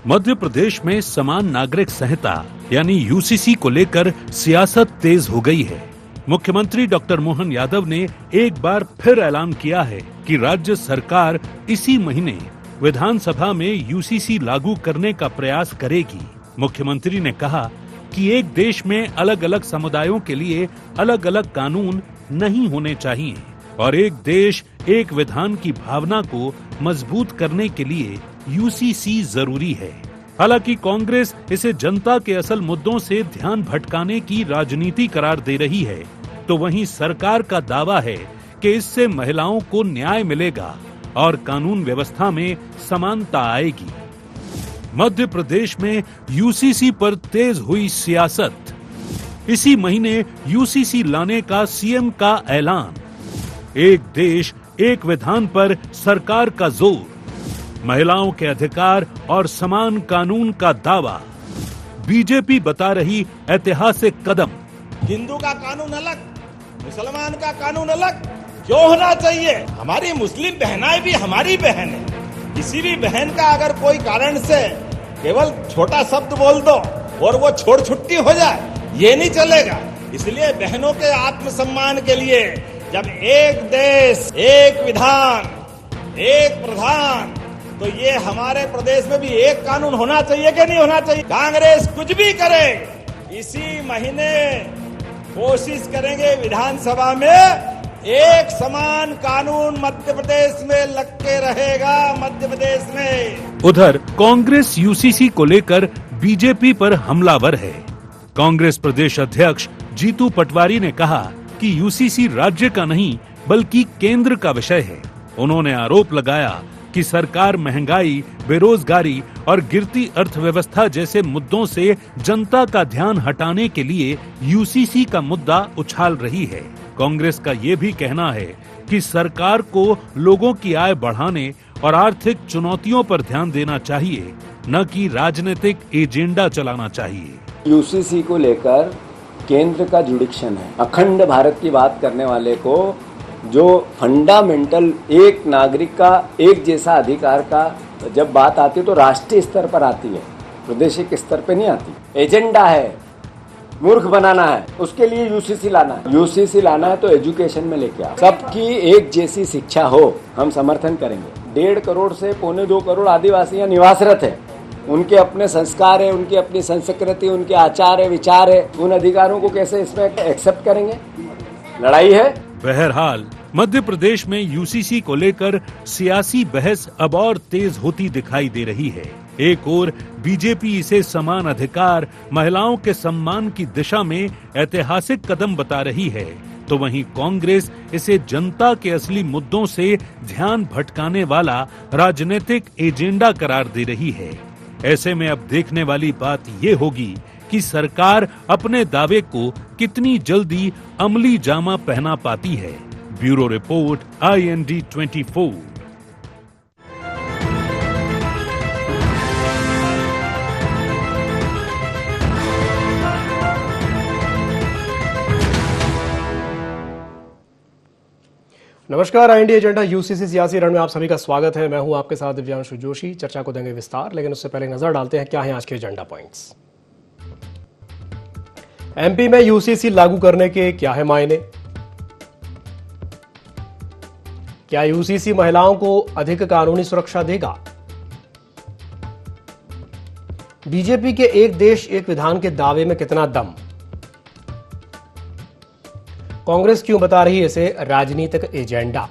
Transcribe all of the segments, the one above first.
मध्य प्रदेश में समान नागरिक संहिता यानी यूसीसी को लेकर सियासत तेज हो गई है। मुख्यमंत्री डॉक्टर मोहन यादव ने एक बार फिर ऐलान किया है कि राज्य सरकार इसी महीने विधानसभा में यूसीसी लागू करने का प्रयास करेगी। मुख्यमंत्री ने कहा कि एक देश में अलग अलग समुदायों के लिए अलग अलग कानून नहीं होने चाहिए और एक देश एक विधान की भावना को मजबूत करने के लिए यूसीसी जरूरी है। हालांकि कांग्रेस इसे जनता के असल मुद्दों से ध्यान भटकाने की राजनीति करार दे रही है, तो वहीं सरकार का दावा है कि इससे महिलाओं को न्याय मिलेगा और कानून व्यवस्था में समानता आएगी। मध्य प्रदेश में यूसीसी पर तेज हुई सियासत। इसी महीने यूसीसी लाने का सीएम का ऐलान। एक देश एक विधान पर सरकार का जोर। महिलाओं के अधिकार और समान कानून का दावा। बीजेपी बता रही ऐतिहासिक कदम। हिंदू का कानून अलग, मुसलमान का कानून अलग क्यों होना चाहिए? हमारी मुस्लिम बहनाएं भी हमारी बहन है। किसी भी बहन का अगर कोई कारण से केवल छोटा शब्द बोल दो और वो छोड़ छुट्टी हो जाए, ये नहीं चलेगा। इसलिए बहनों के आत्मसम्मान के लिए जब एक देश एक विधान एक प्रधान, तो ये हमारे प्रदेश में भी एक कानून होना चाहिए कि नहीं होना चाहिए? कांग्रेस कुछ भी करे, इसी महीने कोशिश करेंगे विधानसभा में एक समान कानून मध्य प्रदेश में लग के रहेगा। मध्य प्रदेश में उधर कांग्रेस यूसीसी को लेकर बीजेपी पर हमलावर है। कांग्रेस प्रदेश अध्यक्ष जीतू पटवारी ने कहा कि यूसीसी राज्य का नहीं बल्कि केंद्र का विषय है। उन्होंने आरोप लगाया कि सरकार महंगाई, बेरोजगारी और गिरती अर्थव्यवस्था जैसे मुद्दों से जनता का ध्यान हटाने के लिए यूसीसी का मुद्दा उछाल रही है। कांग्रेस का ये भी कहना है कि सरकार को लोगों की आय बढ़ाने और आर्थिक चुनौतियों पर ध्यान देना चाहिए, न कि राजनीतिक एजेंडा चलाना चाहिए। यूसीसी को लेकर केंद्र का जुडिक्शन है। अखंड भारत की बात करने वाले को जो फंडामेंटल एक नागरिक का एक जैसा अधिकार का जब बात आती है तो राष्ट्रीय स्तर पर आती है, प्रादेशिक स्तर पर नहीं आती। एजेंडा है, मूर्ख बनाना है, उसके लिए यूसीसी लाना है। यूसीसी लाना है तो एजुकेशन में लेके आओ, सबकी एक जैसी शिक्षा हो, हम समर्थन करेंगे। 1.5 करोड़ से 1.25 करोड़ आदिवासी निवासरत है, उनके अपने संस्कार है, उनकी अपनी संस्कृति, उनके आचार है, विचार है। उन अधिकारों को कैसे इसमें एक्सेप्ट करेंगे? लड़ाई है। बहरहाल मध्य प्रदेश में यूसीसी को लेकर सियासी बहस अब और तेज होती दिखाई दे रही है। एक ओर बीजेपी इसे समान अधिकार, महिलाओं के सम्मान की दिशा में ऐतिहासिक कदम बता रही है, तो वहीं कांग्रेस इसे जनता के असली मुद्दों से ध्यान भटकाने वाला राजनीतिक एजेंडा करार दे रही है। ऐसे में अब देखने वाली बात ये होगी कि सरकार अपने दावे को कितनी जल्दी अमली जामा पहना पाती है। Bureau report IND 24। नमस्कार, IND एजेंडा यूसीसी सियासी रण में आप सभी का स्वागत है। मैं हूं आपके साथ दिव्यांशु जोशी। चर्चा को देंगे विस्तार, लेकिन उससे पहले नजर डालते हैं क्या है आज के एजेंडा पॉइंट्स। MP में यूसीसी लागू करने के क्या है मायने? क्या यूसीसी महिलाओं को अधिक कानूनी सुरक्षा देगा? बीजेपी के एक देश एक विधान के दावे में कितना दम? कांग्रेस क्यों बता रही है इसे राजनीतिक एजेंडा?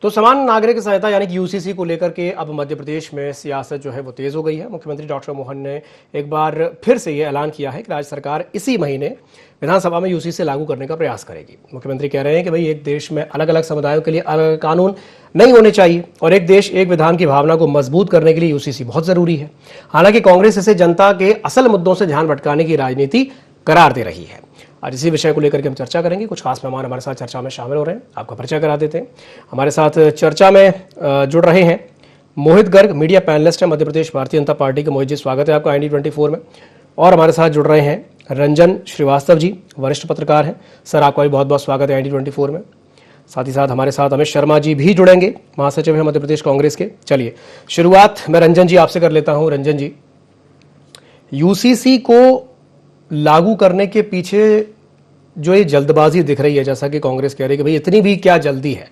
तो समान नागरिक संहिता यानी कि यूसीसी को लेकर के अब मध्य प्रदेश में सियासत जो है वो तेज हो गई है। मुख्यमंत्री डॉक्टर मोहन ने एक बार फिर से ये ऐलान किया है कि राज्य सरकार इसी महीने विधानसभा में यूसीसी लागू करने का प्रयास करेगी। मुख्यमंत्री कह रहे हैं कि भाई एक देश में अलग अलग समुदायों के लिए अलग कानून नहीं होने चाहिए और एक देश एक विधान की भावना को मजबूत करने के लिए यूसीसी बहुत जरूरी है। हालांकि कांग्रेस इसे जनता के असल मुद्दों से ध्यान भटकाने की राजनीति करार दे रही है। आज इसी विषय को लेकर के हम चर्चा करेंगे। कुछ खास मेहमान हमारे साथ चर्चा में शामिल हो रहे हैं, आपका परिचय करा देते हैं। हमारे साथ चर्चा में जुड़ रहे हैं मोहित गर्ग, मीडिया पैनलिस्ट है, मध्य प्रदेश भारतीय जनता पार्टी के। मोहित जी, स्वागत है आपका IND 24 में। और हमारे साथ जुड़ रहे हैं रंजन श्रीवास्तव जी, वरिष्ठ पत्रकार हैं। सर, आपका भी बहुत बहुत स्वागत है IND 24 में। साथ ही साथ हमारे साथ अमित शर्मा जी भी जुड़ेंगे, महासचिव हैं मध्य प्रदेश कांग्रेस के। चलिए शुरुआत मैं रंजन जी आपसे कर लेता हूं। रंजन जी, यूसीसी को लागू करने के पीछे जो ये जल्दबाजी दिख रही है, जैसा कि कांग्रेस कह रही है कि भाई इतनी भी क्या जल्दी है,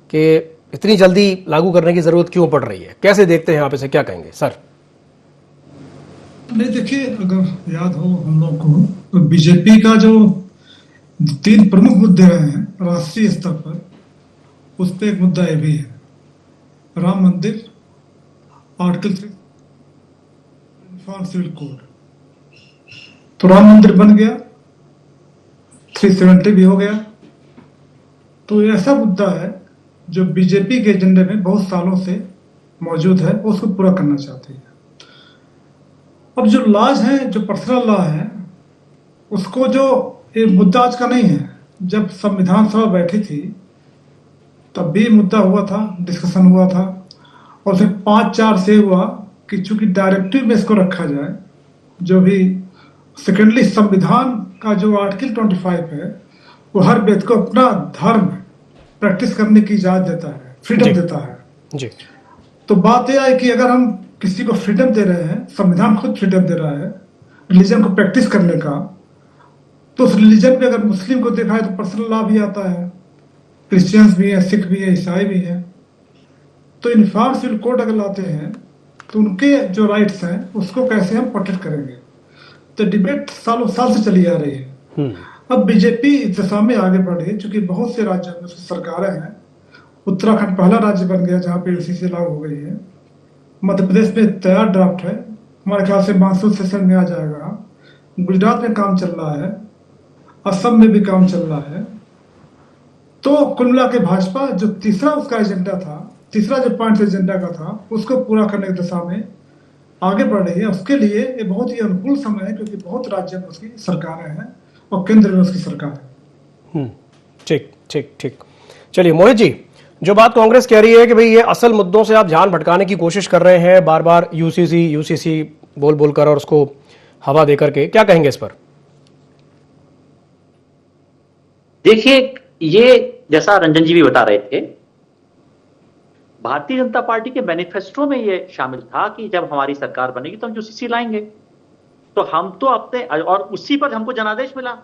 कि इतनी जल्दी लागू करने की जरूरत क्यों पड़ रही है, कैसे देखते हैं आप इसे, क्या कहेंगे सर? नहीं, देखिए, अगर याद हो हम लोग को तो बीजेपी का जो 3 प्रमुख मुद्दे रहे हैं राष्ट्रीय स्तर पर, उस पर एक मुद्दा ये भी है, राम मंदिर, आर्टिकल 3 यूनिफॉर्म सिविल कोड। तो राम मंदिर बन गया, 370 भी हो गया। तो ये ऐसा मुद्दा है जो बीजेपी के एजेंडे में बहुत सालों से मौजूद है, उसको पूरा करना चाहती है। अब जो लॉज हैं, जो पर्सनल लॉ है, उसको जो ये मुद्दा आज का नहीं है, जब संविधान सभा बैठी थी तब भी मुद्दा हुआ था, डिस्कशन हुआ था, और फिर 5-4 से हुआ कि चूंकि डायरेक्टिव में इसको रखा जाए, जो भी सेकेंडली संविधान का जो आर्टिकल 25 है वो हर व्यक्ति को अपना धर्म प्रैक्टिस करने की इजाजत देता है, फ्रीडम देता है जी। तो बात यह है कि अगर हम किसी को फ्रीडम दे रहे हैं, संविधान खुद फ्रीडम दे रहा है रिलीजन को प्रैक्टिस करने का, तो उस रिलीजन में अगर मुस्लिम को देखा है तो पर्सनल लॉ भी आता है, क्रिश्चियंस भी है, सिख भी है, ईसाई भी है। तो यूनिफॉर्म सिविल कोड अगर लाते हैं तो उनके जो राइट्स हैं उसको कैसे हम प्रोटेक्ट करेंगे। तो डिबेट सालों साल से चली आ रही है। अब बीजेपी इस दिशा में आगे बढ़ रही है, चूंकि बहुत से राज्यों में उसकी सरकारें हैं। उत्तराखंड पहला राज्य बन गया जहां पे यूसीसी लागू हो गई है। मध्य प्रदेश में तैयार ड्राफ्ट है, हमारे ख्याल से मानसून सेशन में आ जाएगा। गुजरात में काम चल रहा है, असम में भी काम चल रहा है। तो कुल मिला के भाजपा जो तीसरा उसका एजेंडा था, तीसरा जो पॉइंट एजेंडा का था, उसको पूरा करने की दिशा में आगे बढ़ रही है। उसके लिए ये बहुत ही अनुकूल समय है, क्योंकि बहुत राज्यों में उसकी सरकारें हैं और केंद्र में उसकी सरकार है। ठीक ठीक ठीक। चलिए मोहित जी, जो बात कांग्रेस कह रही है कि भाई ये असल मुद्दों से आप ध्यान भटकाने की कोशिश कर रहे हैं, बार बार यूसीसी बोल बोल कर और उसको हवा दे करके, क्या कहेंगे इस पर? देखिए, ये जैसा रंजन जी भी बता रहे थे, भारतीय जनता पार्टी के मैनिफेस्टो में ये शामिल था कि जब हमारी सरकार बनेगी तो हम यूसीसी लाएंगे। तो हम तो अपने, और उसी पर हमको जनादेश मिला,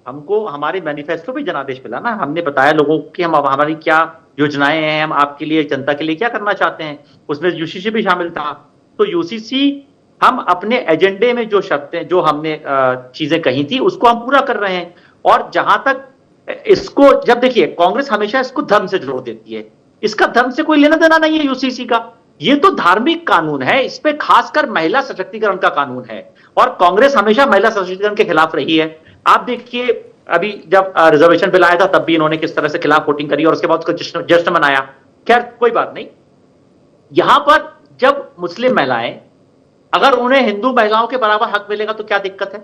हमको हमारे मैनिफेस्टो पे जनादेश मिला ना। हमने बताया लोगों को कि हम हमारी क्या योजनाएं हैं, हम आपके लिए, जनता के लिए क्या करना चाहते हैं। उसमें यूसीसी भी शामिल था। तो यूसीसी हम अपने एजेंडे में जो शर्तें, जो हमने चीजें कही थी, उसको हम पूरा कर रहे हैं। और जहां तक इसको, जब देखिए कांग्रेस हमेशा इसको धर्म से जोड़ देती है, इसका धर्म से कोई लेना देना नहीं है यूसीसी का। ये तो धार्मिक कानून है, इस पे खासकर महिला सशक्तिकरण का कानून है, और कांग्रेस हमेशा महिला सशक्तिकरण के खिलाफ रही है। आप देखिए, अभी जब रिजर्वेशन बिल आया था तब भी इन्होंने किस तरह से खिलाफ वोटिंग करी और उसके बाद उसका जश्न मनाया। खैर कोई बात नहीं। यहां पर जब मुस्लिम महिलाएं, अगर उन्हें हिंदू महिलाओं के बराबर हक मिलेगा तो क्या दिक्कत है?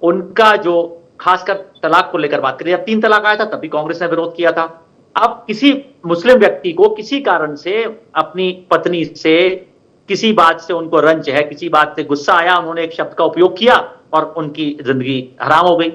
उनका जो खासकर तलाक को लेकर बात करें, जब 3 तलाक आया था तब भी कांग्रेस ने विरोध किया था। अब किसी मुस्लिम व्यक्ति को किसी कारण से अपनी पत्नी से किसी बात से उनको रंज है, किसी बात से गुस्सा आया, उन्होंने एक शब्द का उपयोग किया और उनकी जिंदगी हराम हो गई।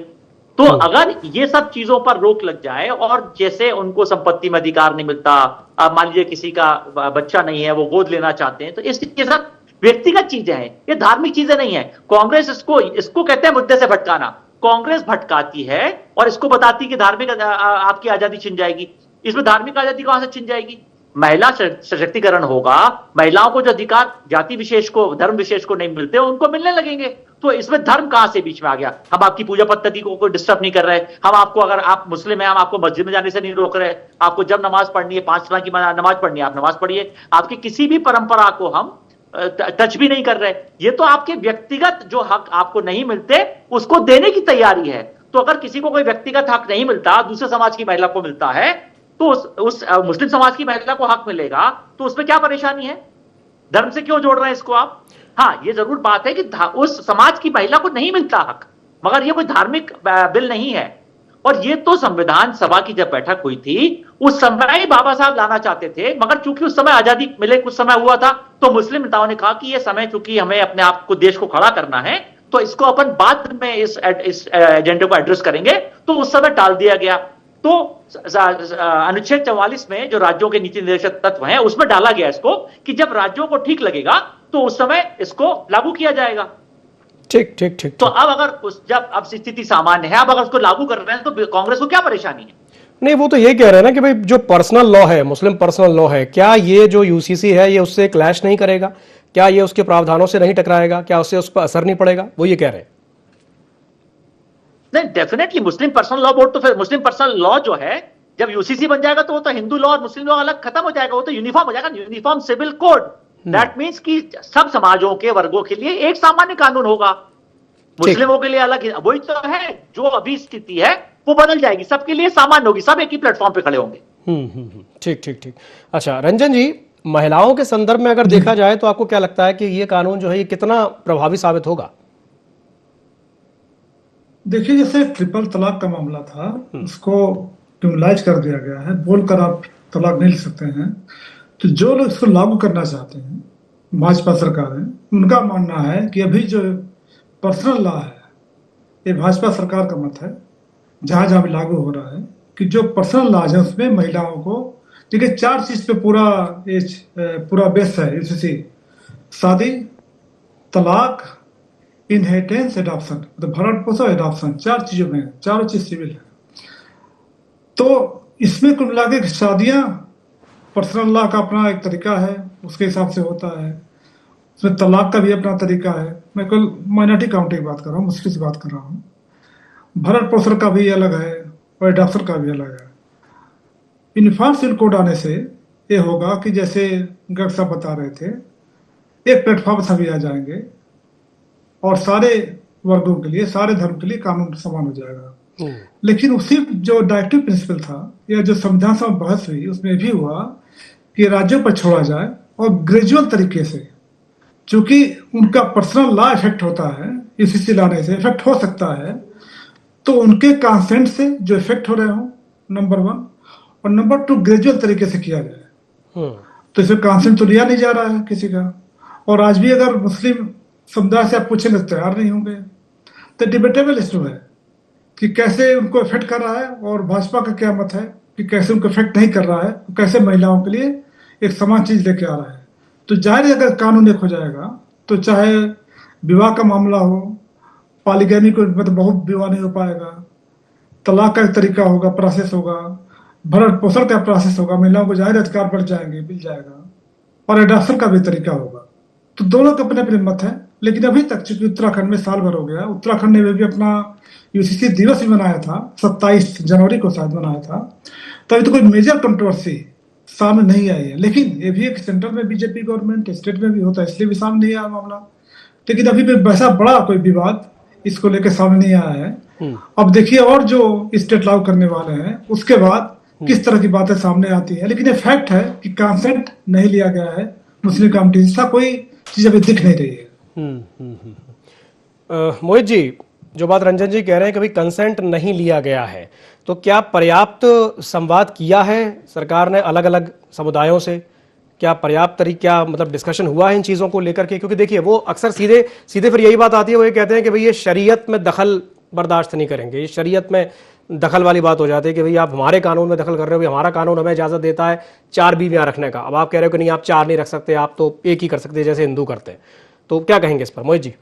तो अगर ये सब चीजों पर रोक लग जाए, और जैसे उनको संपत्ति में अधिकार नहीं मिलता, मान लीजिए किसी का बच्चा नहीं है, वो गोद लेना चाहते हैं, तो इसके साथ व्यक्तिगत चीजें हैं, ये धार्मिक चीजें नहीं है। कांग्रेस इसको कहते हैं मुद्दे से भटकाना। कांग्रेस भटकाती है और इसको बताती कि धार्मिक आपकी आजादी छिन जाएगी। इसमें धार्मिक आजादी कहां से छिन जाएगी? महिला सशक्तिकरण होगा, महिलाओं को जो अधिकार जाति विशेष को, धर्म विशेष को नहीं मिलते, उनको मिलने लगेंगे। तो इसमें धर्म कहां से बीच में आ गया? हम आपकी पूजा पद्धति को कोई डिस्टर्ब नहीं कर रहे। हम आपको, अगर आप मुस्लिम हैं, हम आपको मस्जिद में जाने से नहीं रोक रहे। आपको जब नमाज पढ़नी है, 5 वक्त की नमाज पढ़नी है, आप नमाज पढ़िए। आपकी किसी भी परंपरा को हम टच भी नहीं कर रहे। ये तो आपके व्यक्तिगत जो हक आपको नहीं मिलते उसको देने की तैयारी है। तो अगर किसी को कोई व्यक्तिगत हक नहीं मिलता, दूसरे समाज की महिला को मिलता है, तो उस मुस्लिम समाज की महिला को हक मिलेगा, तो उसमें क्या परेशानी है? धर्म से क्यों जोड़ रहे हैं इसको आप? हाँ, ये जरूर बात है कि उस समाज की महिला को नहीं मिलता हक, मगर ये कोई धार्मिक बिल नहीं है। और ये तो संविधान सभा की जब बैठक हुई थी, उस समय ही बाबा साहब लाना चाहते थे, मगर चूंकि उस समय आजादी मिले कुछ समय हुआ था, तो मुस्लिम नेताओं ने कहा कि ये समय, चूंकि हमें अपने आप को, देश को खड़ा करना है, तो इसको अपन बाद में इस एजेंडे को एड्रेस करेंगे, तो उस समय टाल दिया गया। तो अनुच्छेद 44 में जो राज्यों के नीति निर्देशक तत्व हैं उसमें डाला गया इसको कि जब राज्यों को ठीक लगेगा तो उस समय इसको लागू किया जाएगा। ठीक ठीक ठीक। तो अब अगर जब अब स्थिति सामान्य है, अब अगर उसको लागू कर रहे हैं तो कांग्रेस को क्या परेशानी है? नहीं, वो तो ये कह रहे हैं ना कि भाई जो पर्सनल लॉ है, मुस्लिम पर्सनल लॉ है, क्या ये जो यूसीसी है ये उससे क्लैश नहीं करेगा? क्या ये उसके प्रावधानों से नहीं टकराएगा? क्या उससे उस पर असर नहीं पड़ेगा? वो ये कह रहे हैं। नहीं, डेफिनेटली मुस्लिम पर्सनल लॉ बोर्ड तो फिर मुस्लिम पर्सनल लॉ जो है जब यूसीसी बन जाएगा तो वो तो हिंदू लॉ और मुस्लिम लॉ अलग खत्म हो जाएगा, वो तो यूनिफॉर्म हो जाएगा, uniform civil code. That means कि सब समाजों के वर्गों के लिए एक सामान्य कानून होगा, मुस्लिमों के लिए अलग। वही तो है, जो अभी स्थिति है वो बदल जाएगी, सबके लिए सामान्य होगी, सब एक ही प्लेटफॉर्म पे खड़े होंगे। ठीक ठीक ठीक। अच्छा रंजन जी, महिलाओं के संदर्भ में अगर देखा जाए तो आपको क्या लगता है कि ये कानून जो है ये कितना प्रभावी साबित होगा? देखिए, जैसे ट्रिपल तलाक का मामला था उसको क्रिमिनलाइज कर दिया गया है, बोलकर आप तलाक नहीं ले सकते हैं। तो जो लोग इसको लागू करना चाहते हैं, भाजपा सरकार है, उनका मानना है कि अभी जो पर्सनल लॉ है ये भाजपा सरकार का मत है, जहां जहां भी लागू हो रहा है कि जो पर्सनल लॉज है उसमें महिलाओं को, देखिए 4 चीज पे पूरा बेस है यूसीसी: शादी, तलाक, इनहेरिटेंस, एडॉप्शन, मतलब भरण पोषण, एडॉप्शन, 4 चीजों में, चारों चीज सिविल है। तो इसमें कुल मिला के शादियां पर्सनल लॉ का अपना एक तरीका है, उसके हिसाब से होता है। उसमें तलाक का भी अपना तरीका है। मैं कल माइनॉरिटी काउंटी की बात कर रहा हूँ, मुस्लिम से बात कर रहा हूँ। भरण पोषण का भी अलग है और एडॉप्शन का भी अलग है। यूनिफॉर्म सिविल कोड आने से ये होगा कि जैसे गर्ग साहब बता रहे थे, एक प्लेटफॉर्म सभी आ जाएंगे और सारे वर्गों के लिए, सारे धर्म के लिए कानून समान हो जाएगा। लेकिन उसी जो डायरेक्टिव प्रिंसिपल था या जो संविधान सभा बहस हुई उसमें भी हुआ कि राज्यों पर छोड़ा जाए और ग्रेजुअल तरीके से, चूंकि उनका पर्सनल लॉ इफेक्ट होता है, यूसीसी लाने से इफेक्ट हो सकता है, तो उनके कंसेंट से जो इफेक्ट हो रहे हो, नंबर 1, और नंबर 2 ग्रेजुअल तरीके से किया जाए। तो इसमें कंसेंट तो लिया नहीं जा रहा है किसी का। और आज भी अगर मुस्लिम समुदाय से आप पूछेंगे तो तैयार नहीं होंगे। तो डिबेटेबल इशू है कि कैसे उनको इफेक्ट कर रहा है और भाजपा का क्या मत है कि कैसे उनको इफेक्ट नहीं कर रहा है, कैसे महिलाओं के लिए एक समान चीज लेके आ रहा है। तो जाहिर है अगर कानून एक हो जाएगा तो चाहे विवाह का मामला हो, पॉलीगैमी को मतलब बहुत विवाह नहीं हो पाएगा, तलाक का एक तरीका होगा, प्रोसेस होगा, भरण पोषण का प्रोसेस होगा, महिलाओं को जाहिर अधिकार बढ़ जाएंगे, मिल जाएगा, और एडॉप्शन का भी तरीका होगा। तो दोनों के अपने अपने मत है। लेकिन अभी तक चूंकि उत्तराखंड में साल भर हो गया, उत्तराखंड ने भी अपना यूसीसी दिवस भी मनाया था, 27 जनवरी को शायद मनाया था, तो अभी तो कोई मेजर कंट्रोवर्सी सामने नहीं आई है। लेकिन ये भी एक सेंट्रल में बीजेपी गवर्नमेंट, स्टेट में भी होता है, इसलिए भी सामने नहीं आया मामला। लेकिन अभी भी वैसा बड़ा कोई विवाद इसको लेकर सामने नहीं आया है। अब देखिए और जो स्टेट लागू करने वाले हैं उसके बाद किस तरह की बातें सामने आती है। लेकिन ये फैक्ट है कि कंसेंट नहीं लिया गया है मुस्लिम कम्युनिटी से, कोई चीज अभी दिख नहीं रही है। मोहित जी, जो बात रंजन जी कह रहे हैं कि भाई कंसेंट नहीं लिया गया है, तो क्या पर्याप्त संवाद किया है सरकार ने अलग अलग समुदायों से? क्या पर्याप्त तरीका मतलब डिस्कशन हुआ है इन चीज़ों को लेकर के? क्योंकि देखिए वो अक्सर सीधे सीधे फिर यही बात आती है, वो ये कहते हैं कि भाई ये शरीयत में दखल बर्दाश्त नहीं करेंगे, ये शरीयत में दखल वाली बात हो जाती है कि भाई आप हमारे कानून में दखल कर रहे हो, हमारा कानून हमें इजाज़त देता है 4 बीवियां रखने का, अब आप कह रहे हो कि नहीं आप 4 नहीं रख सकते, आप तो एक ही कर सकते जैसे हिंदू करते हैं। तो क्या कहेंगे इस पर मोहित जी?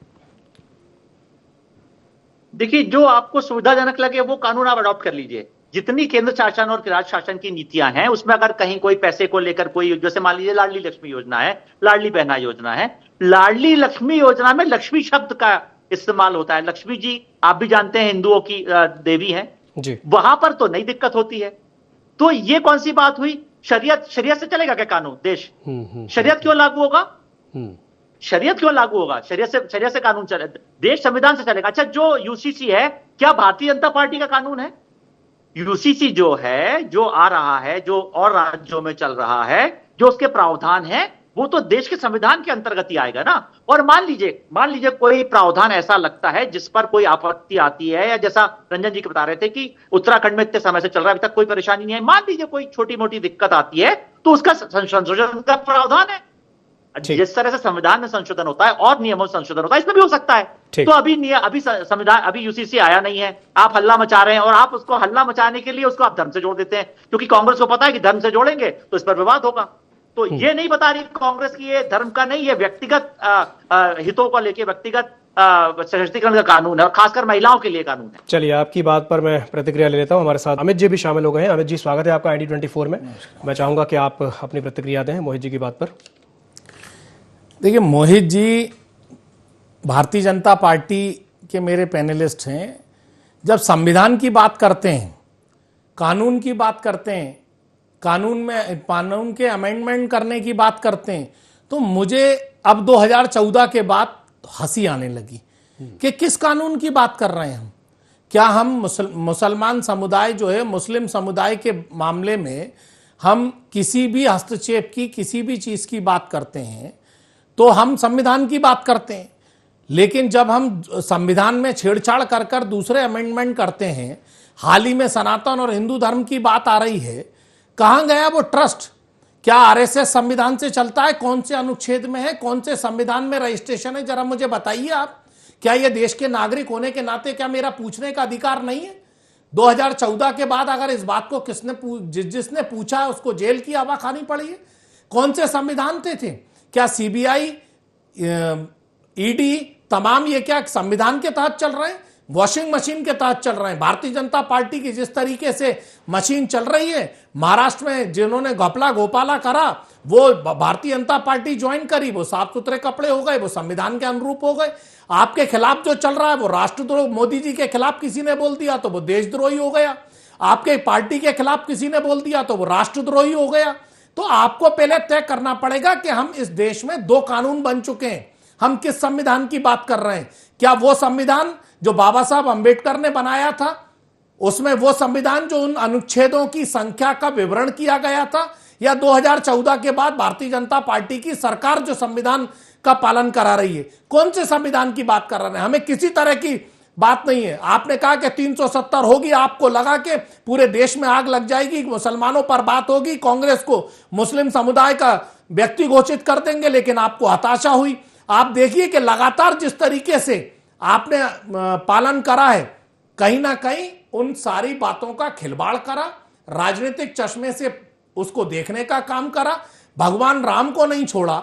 देखिए, जो आपको सुविधाजनक लगे वो कानून आप अडॉप्ट कर लीजिए। जितनी केंद्र शासन और राज्य शासन की नीतियां हैं उसमें अगर कहीं कोई पैसे को लेकर कोई, जैसे मान लीजिए लाडली लक्ष्मी योजना है, लाडली बहना योजना है, लाडली लक्ष्मी योजना में लक्ष्मी शब्द का इस्तेमाल होता है। लक्ष्मी जी आप भी जानते हैं हिंदुओं की देवी हैं जी, वहां पर तो नहीं दिक्कत होती है। तो ये कौन सी बात हुई? शरीयत से चलेगा क्या कानून? देश शरीयत क्यों लागू होगा? शरीयत क्यों लागू होगा? शरीयत से कानून चले, देश संविधान से चलेगा। अच्छा, जो यूसीसी है क्या भारतीय जनता पार्टी का कानून है? यूसीसी जो है, जो आ रहा है, जो और राज्यों में चल रहा है, जो उसके प्रावधान है, वो तो देश के संविधान के अंतर्गत ही आएगा ना। और मान लीजिए कोई प्रावधान ऐसा लगता है जिस पर कोई आपत्ति आती है, या जैसा रंजन जी बता रहे थे कि उत्तराखंड में इतने समय से चल रहा है, अभी तक कोई परेशानी नहीं है, मान लीजिए कोई छोटी मोटी दिक्कत आती है तो उसका संशोधन का प्रावधान है। जिस तरह से संविधान में संशोधन होता है और नियमों में संशोधन होता है, इसमें भी हो सकता है। तो अभी संविधान, अभी यूसीसी आया नहीं है, आप हल्ला मचा रहे हैं और आप उसको हल्ला मचाने के लिए उसको आप धर्म से जोड़ देते हैं, क्योंकि कांग्रेस को पता है कि धर्म से जोड़ेंगे तो इस पर विवाद होगा। तो ये नहीं बता रही कांग्रेस की ये धर्म का नहीं, ये व्यक्तिगत हितों को लेकर व्यक्तिगत सशक्तिकरण का कानून है, और खासकर महिलाओं के लिए कानून है। चलिए, आपकी बात पर मैं प्रतिक्रिया ले लेता हूं। हमारे साथ अमित जी भी शामिल हो गए हैं। अमित जी, स्वागत है आपका ID24 में। मैं चाहूंगा कि आप अपनी प्रतिक्रिया दें मोहित जी की बात पर। देखिए, मोहित जी भारतीय जनता पार्टी के मेरे पैनलिस्ट हैं। जब संविधान की बात करते हैं, कानून की बात करते हैं, कानून के अमेंडमेंट करने की बात करते हैं, तो मुझे अब 2014 के बाद हंसी आने लगी कि किस कानून की बात कर रहे हैं हम। क्या हम मुसलमान समुदाय जो है, मुस्लिम समुदाय के मामले में हम किसी भी हस्तक्षेप की, किसी भी चीज की बात करते हैं तो हम संविधान की बात करते हैं, लेकिन जब हम संविधान में छेड़छाड़ कर कर दूसरे अमेंडमेंट करते हैं, हाल ही में सनातन और हिंदू धर्म की बात आ रही है, कहां गया वो ट्रस्ट? क्या आरएसएस संविधान से चलता है? कौन से अनुच्छेद में है? कौन से संविधान में रजिस्ट्रेशन है? जरा मुझे बताइए आप। क्या ये देश के नागरिक होने के नाते क्या मेरा पूछने का अधिकार नहीं है? 2014 के बाद अगर इस बात को जिसने पूछा उसको जेल की हवा खानी पड़ी है? कौन से संविधान थे? क्या सीबीआई, ईडी, तमाम ये क्या संविधान के तहत चल रहे हैं? वॉशिंग मशीन के तहत चल रहे हैं। भारतीय जनता पार्टी की जिस तरीके से मशीन चल रही है, महाराष्ट्र में जिन्होंने घपला गोपाला करा, वो भारतीय जनता पार्टी ज्वाइन करी, वो साफ सुथरे कपड़े हो गए, वो संविधान के अनुरूप हो गए। आपके खिलाफ जो चल रहा है वो राष्ट्रद्रोह, मोदी जी के खिलाफ किसी ने बोल दिया तो वो देशद्रोही हो गया। आपके पार्टी के खिलाफ किसी ने बोल दिया तो वो राष्ट्रद्रोही हो गया। तो आपको पहले तय करना पड़ेगा कि हम इस देश में 2 कानून बन चुके हैं, हम किस संविधान की बात कर रहे हैं। क्या वो संविधान जो बाबा साहब अंबेडकर ने बनाया था, उसमें वो संविधान जो उन अनुच्छेदों की संख्या का विवरण किया गया था, या 2014 के बाद भारतीय जनता पार्टी की सरकार जो संविधान का पालन करा रही है? कौन से संविधान की बात कर रहे हैं? हमें किसी तरह की बात नहीं है। आपने कहा कि 370 होगी, आपको लगा कि पूरे देश में आग लग जाएगी, मुसलमानों पर बात होगी, कांग्रेस को मुस्लिम समुदाय का व्यक्ति घोषित कर देंगे, लेकिन आपको हताशा हुई। आप देखिए कि लगातार जिस तरीके से आपने पालन करा है, कहीं ना कहीं उन सारी बातों का खिलवाड़ करा, राजनीतिक चश्मे से उसको देखने का काम करा। भगवान राम को नहीं छोड़ा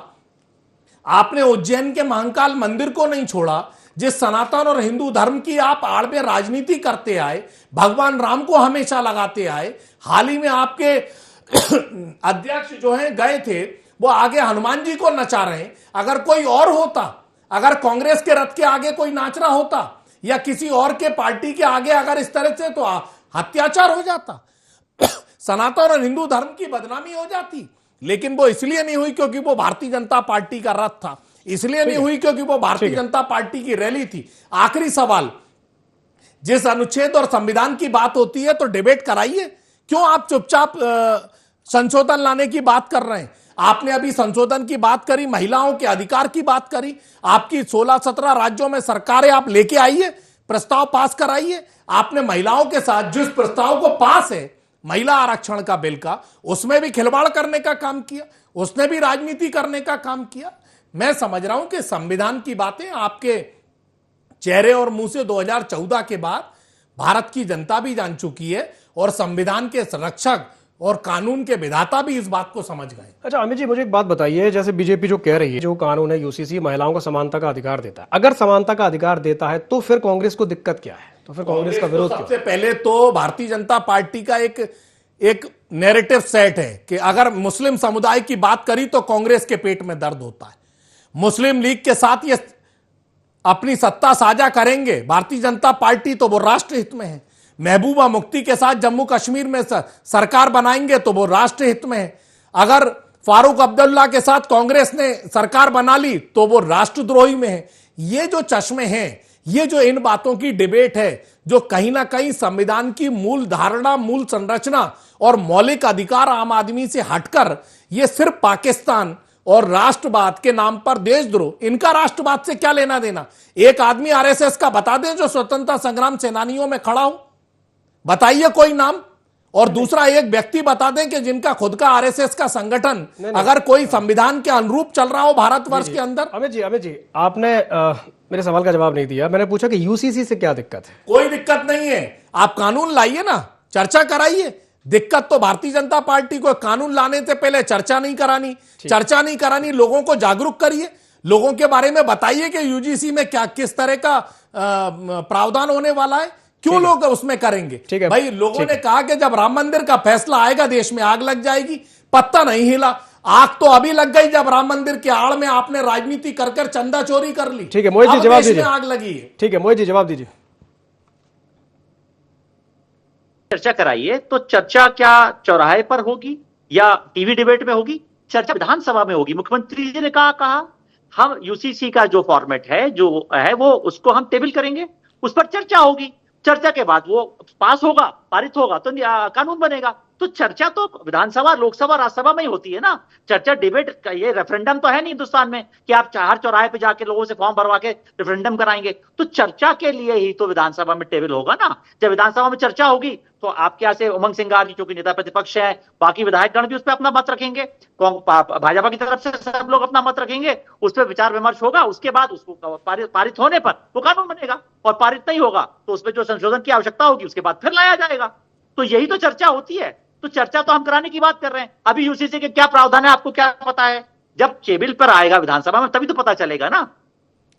आपने, उज्जैन के महाकाल मंदिर को नहीं छोड़ा, जिस सनातन और हिंदू धर्म की आप आड़ में राजनीति करते आए, भगवान राम को हमेशा लगाते आए। हाल ही में आपके अध्यक्ष जो हैं गए थे, वो आगे हनुमान जी को नचा रहे हैं। अगर कोई और होता, अगर कांग्रेस के रथ के आगे कोई नाच रहा होता या किसी और के पार्टी के आगे अगर इस तरह से, तो अत्याचार हो जाता, सनातन और हिंदू धर्म की बदनामी हो जाती। लेकिन वो इसलिए नहीं हुई क्योंकि वो भारतीय जनता पार्टी का रथ था, इसलिए नहीं हुई क्योंकि वो भारतीय जनता पार्टी की रैली थी। आखिरी सवाल, जिस अनुच्छेद और संविधान की बात होती है तो डिबेट कराइए, क्यों आप चुपचाप संशोधन लाने की बात कर रहे हैं? आपने अभी संशोधन की बात करी, महिलाओं के अधिकार की बात करी, आपकी 16-17 राज्यों में सरकारें आप लेके आइए, प्रस्ताव पास कराइए। आपने महिलाओं के साथ जिस प्रस्ताव को पास है महिला आरक्षण का बिल का, उसमें भी खिलवाड़ करने का काम किया, उसने भी राजनीति करने का काम किया। मैं समझ रहा हूं कि संविधान की बातें आपके चेहरे और मुंह से 2014 के बाद भारत की जनता भी जान चुकी है और संविधान के संरक्षक और कानून के विधाता भी इस बात को समझ गए। अच्छा अमित जी, मुझे एक बात बताइए, जैसे बीजेपी जो कह रही है जो कानून है यूसीसी महिलाओं को समानता का अधिकार देता है, अगर समानता का अधिकार देता है तो फिर कांग्रेस को दिक्कत क्या है? तो फिर कांग्रेस का विरोध क्यों? सबसे पहले तो भारतीय जनता पार्टी का एक नैरेटिव सेट है कि अगर मुस्लिम समुदाय की बात करी तो कांग्रेस के पेट में दर्द होता है। मुस्लिम लीग के साथ ये अपनी सत्ता साझा करेंगे भारतीय जनता पार्टी तो वो राष्ट्र हित में है। महबूबा मुफ्ती के साथ जम्मू कश्मीर में सरकार बनाएंगे तो वो राष्ट्र हित में है। अगर फारूक अब्दुल्ला के साथ कांग्रेस ने सरकार बना ली तो वो राष्ट्रद्रोही में है। ये जो चश्मे हैं, ये जो इन बातों की डिबेट है, जो कहीं ना कहीं संविधान की मूल धारणा, मूल संरचना और मौलिक अधिकार आम आदमी से हटकर ये सिर्फ पाकिस्तान और राष्ट्रवाद के नाम पर देशद्रोह, इनका राष्ट्रवाद से क्या लेना देना? एक आदमी आरएसएस का बता दें जो स्वतंत्रता संग्राम सेनानियों में खड़ा हो, बताइए कोई नाम। और दूसरा एक व्यक्ति बता दें कि जिनका खुद का आरएसएस का संगठन अगर कोई संविधान के अनुरूप चल रहा हो भारतवर्ष के अंदर। अमित जी आपने मेरे सवाल का जवाब नहीं दिया। मैंने पूछा कि यूसीसी से क्या दिक्कत है? कोई दिक्कत नहीं है, आप कानून लाइए ना, चर्चा कराइए। दिक्कत तो भारतीय जनता पार्टी को कानून लाने से पहले चर्चा नहीं करानी, लोगों को जागरूक करिए, लोगों के बारे में बताइए कि यूजीसी में क्या किस तरह का प्रावधान होने वाला है, क्यों लोग उसमें करेंगे। ठीक है भाई, लोगों ने कहा कि जब राम मंदिर का फैसला आएगा देश में आग लग जाएगी, पत्ता नहीं हिला। आग तो अभी लग गई जब राम मंदिर के आड़ में आपने राजनीति कर चंदा चोरी कर ली। ठीक है मोहित जी जवाब दीजिए। आग लगी है। ठीक है मोहित जी जवाब दीजिए। चर्चा कराइए तो चर्चा क्या चौराहे पर होगी या टीवी डिबेट में होगी? चर्चा विधानसभा में होगी। मुख्यमंत्री जी ने कहा हम यूसीसी का जो फॉर्मेट है जो है वो उसको हम टेबल करेंगे, उस पर चर्चा होगी, चर्चा के बाद वो पास होगा, पारित होगा तो कानून बनेगा। तो चर्चा तो विधानसभा, लोकसभा, राज्यसभा में ही होती है ना। चर्चा डिबेट, ये रेफरेंडम तो है नहीं हिंदुस्तान में कि आप हर चौराहे पे जाके लोगों से फॉर्म भरवा के रेफरेंडम कराएंगे। तो चर्चा के लिए ही तो विधानसभा में टेबल होगा ना। जब विधानसभा में चर्चा होगी तो आपके यहाँ से उमंग सिंगार जी जो कि नेता प्रतिपक्ष है, बाकी विधायकगण भी उस पर अपना मत रखेंगे, भाजपा की तरफ से सब लोग अपना मत रखेंगे, उस पर विचार विमर्श होगा, उसके बाद उसको पारित होने पर वो कानून बनेगा। और पारित नहीं होगा तो उसमें जो संशोधन की आवश्यकता होगी उसके बाद फिर लाया जाएगा। तो यही तो चर्चा होती है। तो चर्चा तो हम कराने की बात कर रहे हैं। अभी यूसीसी के क्या प्रावधान है आपको क्या पता है? जब टेबल पर आएगा विधानसभा में तभी तो पता चलेगा ना।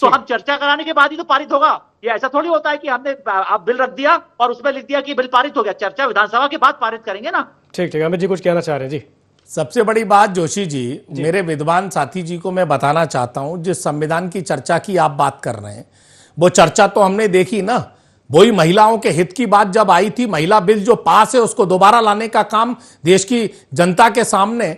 तो हम चर्चा कराने के बाद ही तो पारित होगा। ये ऐसा थोड़ी होता है कि हमने आप बिल रख दिया और उसमें लिख दिया कि बिल पारित हो गया। चर्चा विधानसभा के बाद पारित करेंगे ना। ठीक अमित जी कुछ कहना चाह रहे हैं? जी सबसे बड़ी बात जोशी जी, मेरे विद्वान साथी जी को मैं बताना चाहता हूं, जिस संविधान की चर्चा की आप बात कर रहे हैं वो चर्चा तो हमने देखी ना। वही महिलाओं के हित की बात जब आई थी, महिला बिल जो पास है उसको दोबारा लाने का काम देश की जनता के सामने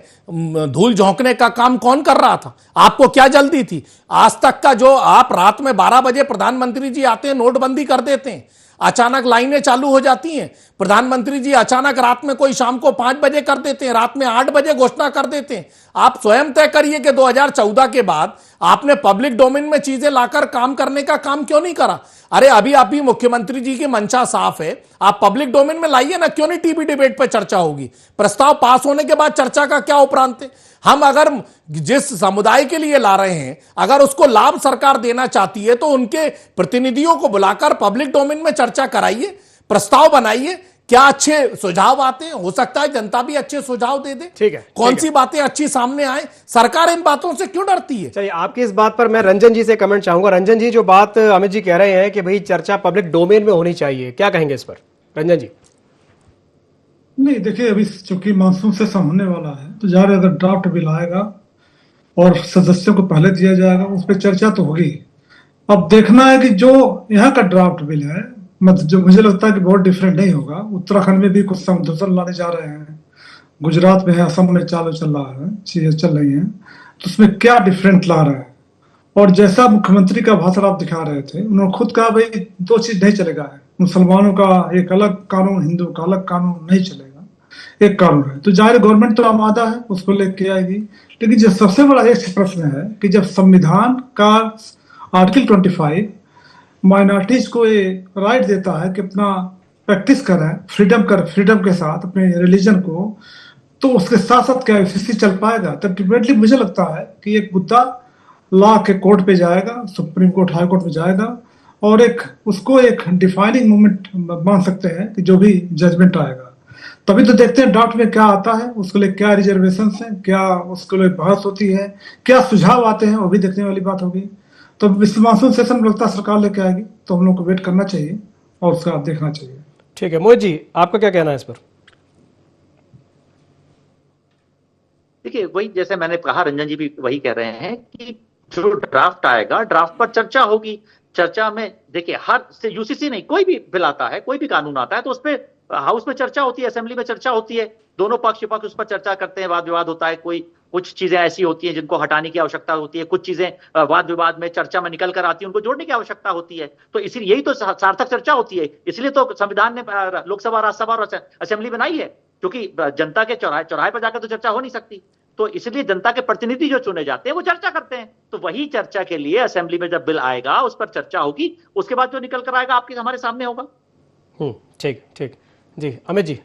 धूल झोंकने का काम कौन कर रहा था? आपको क्या जल्दी थी? आज तक का जो आप रात में 12 बजे प्रधानमंत्री जी आते हैं, नोटबंदी कर देते हैं, अचानक लाइनें चालू हो जाती हैं। प्रधानमंत्री जी अचानक रात में कोई शाम को 5 बजे कर देते हैं, रात में 8 बजे घोषणा कर देते हैं। आप स्वयं तय करिए कि 2014 के बाद आपने पब्लिक डोमेन में चीजें लाकर काम करने का काम क्यों नहीं करा? अरे अभी मुख्यमंत्री जी की मंशा साफ है, आप पब्लिक डोमेन में लाइए ना। क्यों नहीं टीवी डिबेट पर चर्चा होगी? प्रस्ताव पास होने के बाद चर्चा का क्या उपरांत है? हम अगर जिस समुदाय के लिए ला रहे हैं अगर उसको लाभ सरकार देना चाहती है तो उनके प्रतिनिधियों को बुलाकर पब्लिक डोमेन में चर्चा कराइए, प्रस्ताव बनाइए। क्या अच्छे सुझाव आते हैं? हो सकता है जनता भी अच्छे सुझाव दे दे। ठीक है, कौन सी बातें अच्छी सामने आए? सरकार इन बातों से क्यों डरती है? चलिए आपकी इस बात पर मैं रंजन जी से कमेंट चाहूंगा। रंजन जी जो बात अमित जी कह रहे हैं कि भाई चर्चा पब्लिक डोमेन में होनी चाहिए, क्या कहेंगे इस पर रंजन जी? नहीं देखिए, अभी चूंकि मानसून सेशन होने वाला है तो जाहिर अगर ड्राफ्ट बिल आएगा और सदस्यों को पहले दिया जाएगा उस पर चर्चा तो होगी। अब देखना है कि जो यहाँ का ड्राफ्ट बिल है मतलब जो मुझे लगता है कि बहुत डिफरेंट नहीं होगा। उत्तराखंड में भी कुछ संशोधन लाने जा रहे हैं, गुजरात में है, असम में चल रहा है, चीजें चल रही हैं, तो उसमें क्या डिफरेंट ला रहा है। और जैसा मुख्यमंत्री का भाषण आप दिखा रहे थे, उन्होंने खुद कहा भाई 2 चीज नहीं चलेगा है, मुसलमानों का एक अलग कानून, हिंदू का अलग कानून नहीं चलेगा, एक कानून है। तो जाहिर गवर्नमेंट तो आमादा है, उसको लेके आएगी। लेकिन जो सबसे बड़ा एक प्रश्न है कि जब संविधान का आर्टिकल 25 माइनॉरिटीज को ये राइट देता है कि अपना प्रैक्टिस करें फ्रीडम के साथ अपने रिलीजन को, तो उसके साथ साथ क्या यूसीसी चल पाएगा? तो अल्टीमेटली मुझे लगता है कि एक मुद्दा लॉ के कोर्ट पे जाएगा, सुप्रीम कोर्ट, हाई कोर्ट में जाएगा और उसको एक डिफाइनिंग मोमेंट मान सकते हैं कि जो भी जजमेंट आएगा। तभी तो देखते हैं ड्राफ्ट में क्या आता है, उसके लिए क्या रिजर्वेशन है, क्या उसके लिए बहस होती है, क्या सुझाव आते हैं, वो भी देखने वाली बात होगी। तो इस मानसून सेशन में लगता है सरकार लेके आएगी, तो हम लोग को वेट करना चाहिए और उसका देखना चाहिए। ठीक है मोहित जी, आपका क्या कहना है इस पर? देखिए वही जैसे मैंने कहा, रंजन जी भी वही कह रहे हैं कि जो ड्राफ्ट आएगा ड्राफ्ट पर चर्चा होगी। चर्चा में देखिए हर से यूसीसी नहीं, कोई भी बिल आता है, कोई भी कानून आता है तो उस पर हाउस में चर्चा होती है, असेंबली में चर्चा होती है, दोनों पक्ष विपक्ष उस पर चर्चा करते हैं, वाद विवाद होता है। कुछ चीजें ऐसी होती हैं जिनको हटाने की आवश्यकता होती है, कुछ चीजें वाद विवाद में चर्चा में निकल कर आती है, उनको जोड़ने की आवश्यकता होती है। तो इसलिए यही तो सार्थक चर्चा होती है। इसलिए तो संविधान ने लोकसभा, राज्यसभा और असेंबली बनाई है, क्योंकि जनता के चौराहे पर जाकर तो चर्चा हो नहीं सकती। तो इसलिए जनता के प्रतिनिधि जो चुने जाते हैं वो चर्चा करते हैं। तो वही चर्चा के लिए असेंबली में जब बिल आएगा उस पर चर्चा होगी, उसके बाद जो निकल कर आएगा आपके हमारे सामने होगा। ठीक जी। अमित जी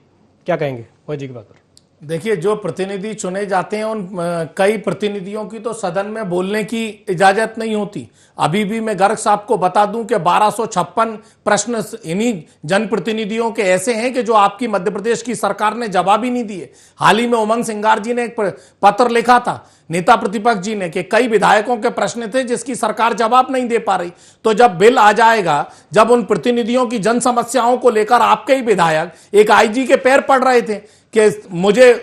क्या कहेंगे मोहित जी की बात पर? देखिए, जो प्रतिनिधि चुने जाते हैं उन कई प्रतिनिधियों की तो सदन में बोलने की इजाजत नहीं होती। अभी भी मैं गर्ग साहब को बता दूं कि 1256 प्रश्न इन्हीं जनप्रतिनिधियों के ऐसे हैं कि जो आपकी मध्य प्रदेश की सरकार ने जवाब ही नहीं दिए। हाल ही में उमंग सिंगार जी ने एक पत्र लिखा था नेता प्रतिपक्ष जी ने कि कई विधायकों के प्रश्न थे जिसकी सरकार जवाब नहीं दे पा रही। तो जब बिल आ जाएगा, जब उन प्रतिनिधियों की जन समस्याओं को लेकर आपके ही विधायक एक आईजी के पैर पड़ रहे थे कि मुझे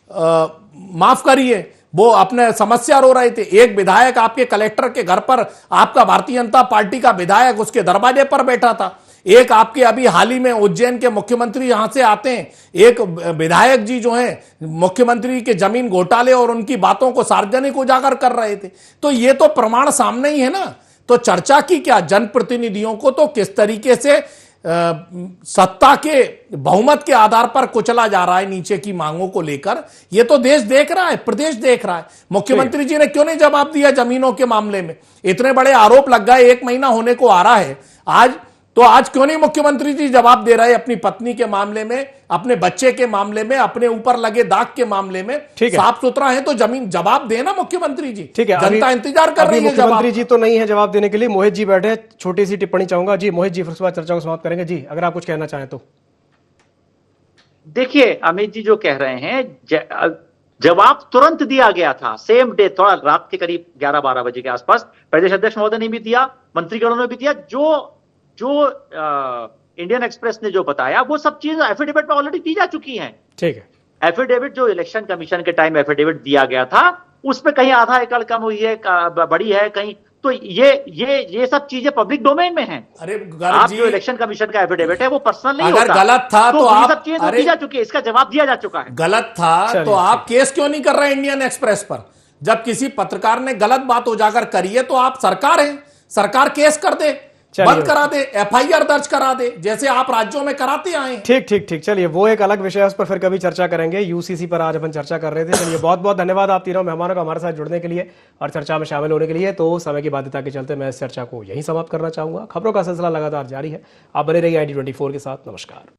माफ करिए, वो अपने समस्या रो रहे थे। एक विधायक आपके कलेक्टर के घर पर, आपका भारतीय जनता पार्टी का विधायक उसके दरवाजे पर बैठा था। एक आपके अभी हाल ही में उज्जैन के मुख्यमंत्री यहां से आते हैं, एक विधायक जी जो हैं मुख्यमंत्री के जमीन घोटाले और उनकी बातों को सार्वजनिक उजागर कर रहे थे। तो ये तो प्रमाण सामने ही है ना। तो चर्चा की क्या, जनप्रतिनिधियों को तो किस तरीके से सत्ता के बहुमत के आधार पर कुचला जा रहा है नीचे की मांगों को लेकर, यह तो देश देख रहा है, प्रदेश देख रहा है। मुख्यमंत्री जी ने क्यों नहीं जवाब दिया जमीनों के मामले में? इतने बड़े आरोप लग गए, 1 महीना होने को आ रहा है आज क्यों नहीं मुख्यमंत्री जी जवाब दे रहे? अपनी पत्नी के मामले में, अपने बच्चे के मामले में, अपने ऊपर लगे दाग के मामले में साफ सुथरा है तो जमीन जवाब देना मुख्यमंत्री जी। ठीक है, जनता इंतजार कर रही है। मुख्यमंत्री जी तो नहीं है जवाब देने के लिए। मोहित जी बैठे, छोटी सी टिप्पणी चाहूंगा जी। मोहित जी, फिर उसके बाद चर्चा को समाप्त करेंगे जी, अगर आप कुछ कहना चाहें तो। देखिए, अमित जी जो कह रहे हैं, जवाब तुरंत दिया गया था, सेम डे, थोड़ा रात के करीब 11-12 बजे के आसपास प्रदेश अध्यक्ष महोदय ने भी दिया, मंत्रीगणों ने भी दिया। जो इंडियन एक्सप्रेस ने जो बताया वो सब चीजें एफिडेविट में ऑलरेडी दी जा चुकी हैं। ठीक है, एफिडेविट जो इलेक्शन कमीशन के टाइम एफिडेविट दिया गया था उसमें कहीं आधा एकड़ कम हुई है, बड़ी है कहीं, तो ये सब चीजें पब्लिक डोमेन में हैं। अरे आप जो इलेक्शन कमीशन का एफिडेविट है वो पर्सनल नहीं अगर होता। गलत था तो आप, सब चीजें दी जा चुकी है, इसका जवाब दिया जा चुका है। गलत था तो आप केस क्यों नहीं कर रहे इंडियन एक्सप्रेस पर? जब किसी पत्रकार ने गलत बात उजागर करी है तो आप सरकार हैं, सरकार केस कर दे, बंद करा दे, एफआईआर दर्ज करा दे, जैसे आप राज्यों में कराते आए। ठीक, चलिए वो एक अलग विषय है, उस पर फिर कभी चर्चा करेंगे। यूसीसी पर आज अपन चर्चा कर रहे थे। चलिए, बहुत बहुत धन्यवाद आप तीनों मेहमानों का हमारे साथ जुड़ने के लिए और चर्चा में शामिल होने के लिए। तो समय की बाध्यता के चलते मैं इस चर्चा को यहीं समाप्त करना चाहूंगा। खबरों का सिलसिला लगातार जारी है, आप बने रहिए ID24 के साथ। नमस्कार।